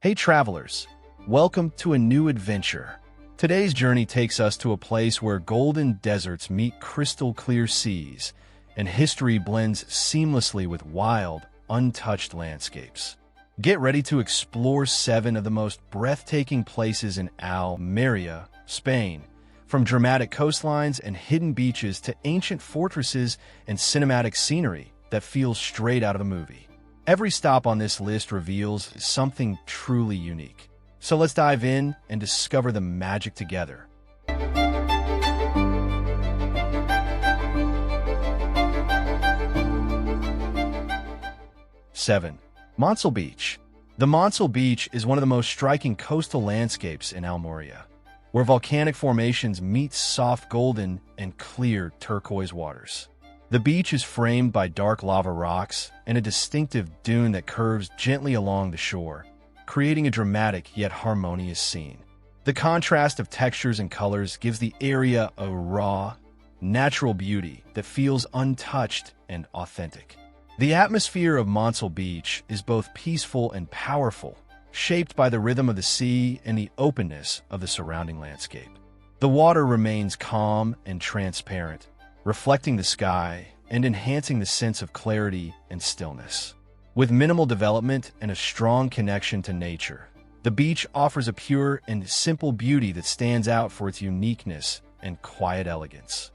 Hey travelers, welcome to a new adventure. Today's journey takes us to a place where golden deserts meet crystal clear seas, and history blends seamlessly with wild, untouched landscapes. Get ready to explore 7 of the most breathtaking places in Almeria, Spain, from dramatic coastlines and hidden beaches to ancient fortresses and cinematic scenery that feels straight out of a movie. Every stop on this list reveals something truly unique. So let's dive in and discover the magic together. 7. Monsul Beach. The Monsul Beach is one of the most striking coastal landscapes in Almeria, where volcanic formations meet soft golden and clear turquoise waters. The beach is framed by dark lava rocks and a distinctive dune that curves gently along the shore, creating a dramatic yet harmonious scene. The contrast of textures and colors gives the area a raw, natural beauty that feels untouched and authentic. The atmosphere of Monsul Beach is both peaceful and powerful, shaped by the rhythm of the sea and the openness of the surrounding landscape. The water remains calm and transparent, reflecting the sky and enhancing the sense of clarity and stillness. With minimal development and a strong connection to nature, the beach offers a pure and simple beauty that stands out for its uniqueness and quiet elegance.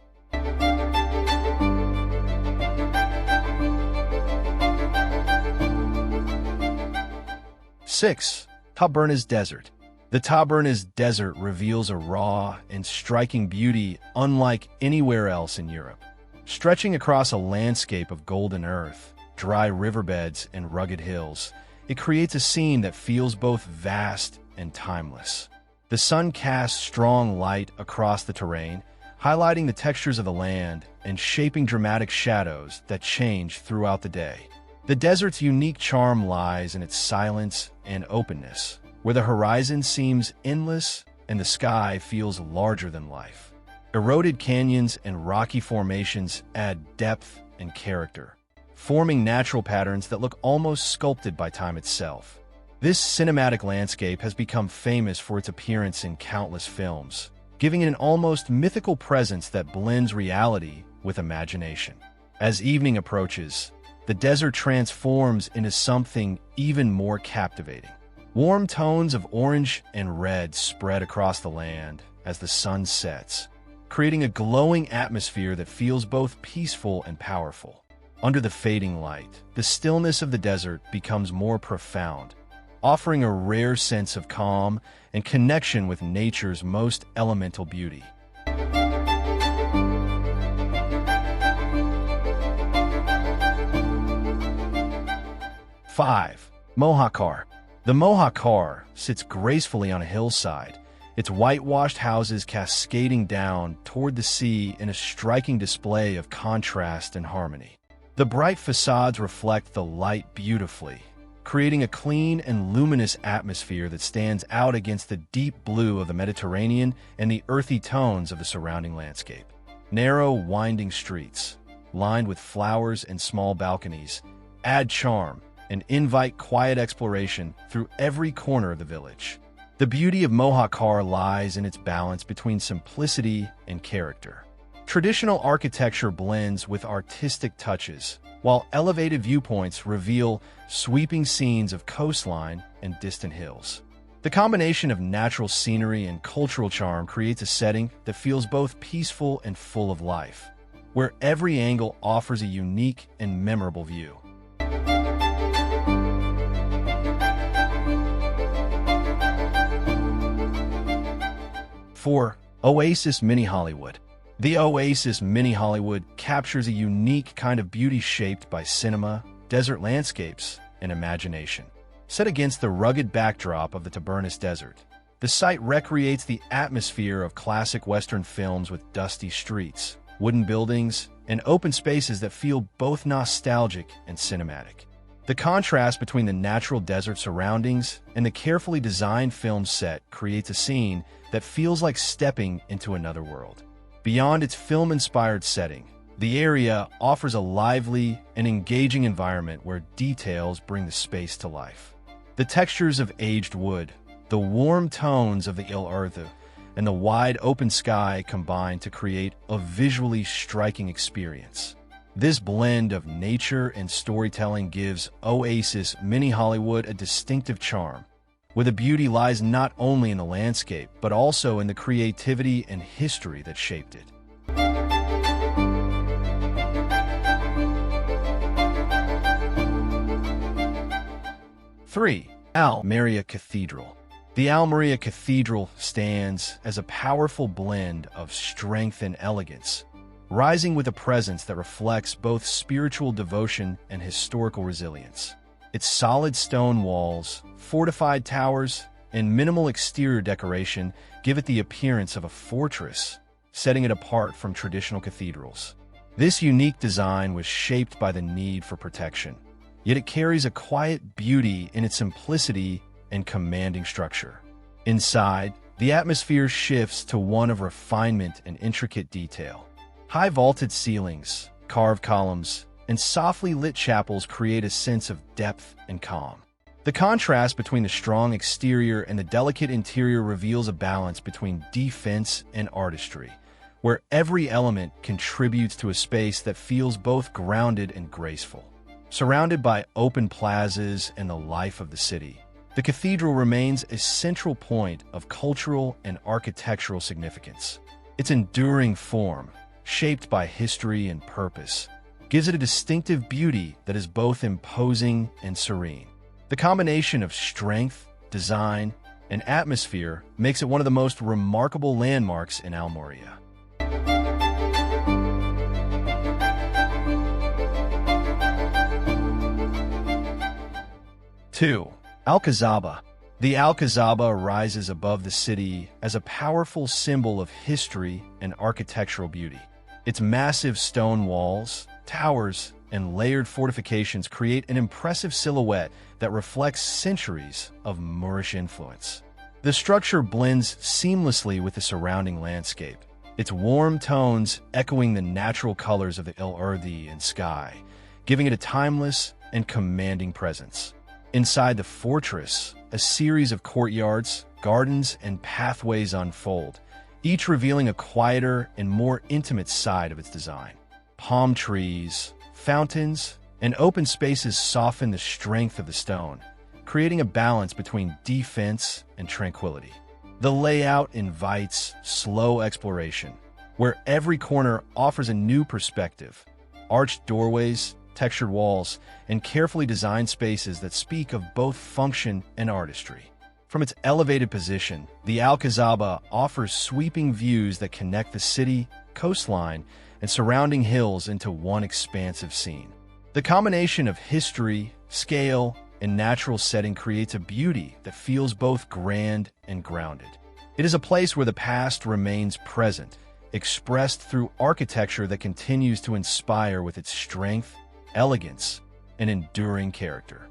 6. Tabernas Desert. The Tabernas Desert reveals a raw and striking beauty unlike anywhere else in Europe. Stretching across a landscape of golden earth, dry riverbeds, and rugged hills, it creates a scene that feels both vast and timeless. The sun casts strong light across the terrain, highlighting the textures of the land and shaping dramatic shadows that change throughout the day. The desert's unique charm lies in its silence and openness, where the horizon seems endless and the sky feels larger than life. Eroded canyons and rocky formations add depth and character, forming natural patterns that look almost sculpted by time itself. This cinematic landscape has become famous for its appearance in countless films, giving it an almost mythical presence that blends reality with imagination. As evening approaches, the desert transforms into something even more captivating. Warm tones of orange and red spread across the land as the sun sets, creating a glowing atmosphere that feels both peaceful and powerful. Under the fading light, the stillness of the desert becomes more profound, offering a rare sense of calm and connection with nature's most elemental beauty. 5. Mojacar. The Mojacar sits gracefully on a hillside, its whitewashed houses cascading down toward the sea in a striking display of contrast and harmony. The bright facades reflect the light beautifully, creating a clean and luminous atmosphere that stands out against the deep blue of the Mediterranean and the earthy tones of the surrounding landscape. Narrow, winding streets, lined with flowers and small balconies, add charm and invite quiet exploration through every corner of the village. The beauty of Mojacar lies in its balance between simplicity and character. Traditional architecture blends with artistic touches, while elevated viewpoints reveal sweeping scenes of coastline and distant hills. The combination of natural scenery and cultural charm creates a setting that feels both peaceful and full of life, where every angle offers a unique and memorable view. 4. Oasys MiniHollywood. The Oasys MiniHollywood captures a unique kind of beauty shaped by cinema, desert landscapes, and imagination. Set against the rugged backdrop of the Tabernas Desert, the site recreates the atmosphere of classic Western films with dusty streets, wooden buildings, and open spaces that feel both nostalgic and cinematic. The contrast between the natural desert surroundings and the carefully designed film set creates a scene that feels like stepping into another world. Beyond its film-inspired setting, the area offers a lively and engaging environment where details bring the space to life. The textures of aged wood, the warm tones of the Il Earthu, and the wide open sky combine to create a visually striking experience. This blend of nature and storytelling gives Oasys MiniHollywood a distinctive charm, where the beauty lies not only in the landscape, but also in the creativity and history that shaped it. 3. Almería Cathedral. The Almería Cathedral stands as a powerful blend of strength and elegance, rising with a presence that reflects both spiritual devotion and historical resilience. Its solid stone walls, fortified towers, and minimal exterior decoration give it the appearance of a fortress, setting it apart from traditional cathedrals. This unique design was shaped by the need for protection, yet it carries a quiet beauty in its simplicity and commanding structure. Inside, the atmosphere shifts to one of refinement and intricate detail. High vaulted ceilings, carved columns, and softly lit chapels create a sense of depth and calm. The contrast between the strong exterior and the delicate interior reveals a balance between defense and artistry, where every element contributes to a space that feels both grounded and graceful. Surrounded by open plazas and the life of the city, the cathedral remains a central point of cultural and architectural significance. Its enduring form, shaped by history and purpose, gives it a distinctive beauty that is both imposing and serene. The combination of strength, design, and atmosphere makes it one of the most remarkable landmarks in Almería. 2. Alcazaba. The Alcazaba rises above the city as a powerful symbol of history and architectural beauty. Its massive stone walls, towers, and layered fortifications create an impressive silhouette that reflects centuries of Moorish influence. The structure blends seamlessly with the surrounding landscape, its warm tones echoing the natural colors of the Il Earthu and sky, giving it a timeless and commanding presence. Inside the fortress, a series of courtyards, gardens, and pathways unfold, each revealing a quieter and more intimate side of its design. Palm trees, fountains, and open spaces soften the strength of the stone, creating a balance between defense and tranquility. The layout invites slow exploration, where every corner offers a new perspective. Arched doorways, textured walls, and carefully designed spaces that speak of both function and artistry. From its elevated position, the Alcazaba offers sweeping views that connect the city, coastline, and surrounding hills into one expansive scene. The combination of history, scale, and natural setting creates a beauty that feels both grand and grounded. It is a place where the past remains present, expressed through architecture that continues to inspire with its strength, elegance, and enduring character.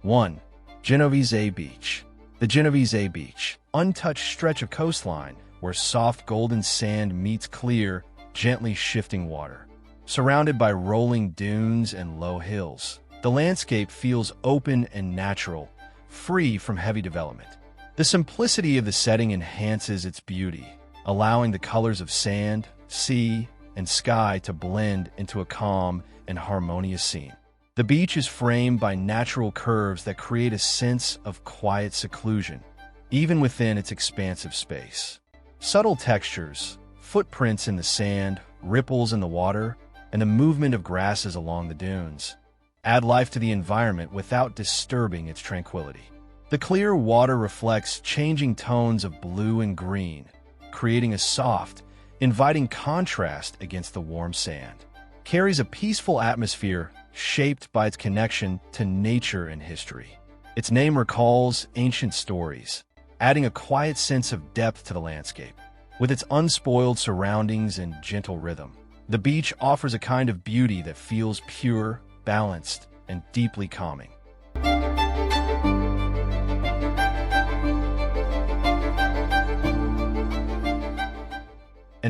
1. Genoveses Beach. The Genoveses Beach, untouched stretch of coastline where soft golden sand meets clear, gently shifting water. Surrounded by rolling dunes and low hills, the landscape feels open and natural, free from heavy development. The simplicity of the setting enhances its beauty, allowing the colors of sand, sea, and sky to blend into a calm and harmonious scene. The beach is framed by natural curves that create a sense of quiet seclusion, even within its expansive space. Subtle textures, footprints in the sand, ripples in the water, and the movement of grasses along the dunes add life to the environment without disturbing its tranquility. The clear water reflects changing tones of blue and green, creating a soft, inviting contrast against the warm sand. Carries a peaceful atmosphere shaped by its connection to nature and history. Its name recalls ancient stories, adding a quiet sense of depth to the landscape. With its unspoiled surroundings and gentle rhythm, the beach offers a kind of beauty that feels pure, balanced, and deeply calming.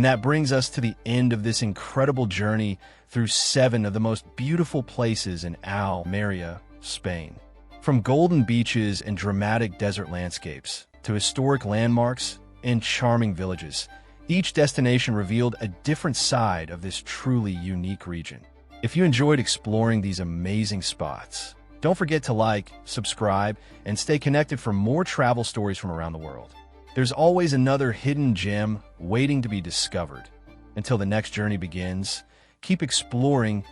And that brings us to the end of this incredible journey through 7 of the most beautiful places in Almeria, Spain. From golden beaches and dramatic desert landscapes to historic landmarks and charming villages, each destination revealed a different side of this truly unique region. If you enjoyed exploring these amazing spots, don't forget to like, subscribe, and stay connected for more travel stories from around the world. There's always another hidden gem waiting to be discovered. Until the next journey begins, keep exploring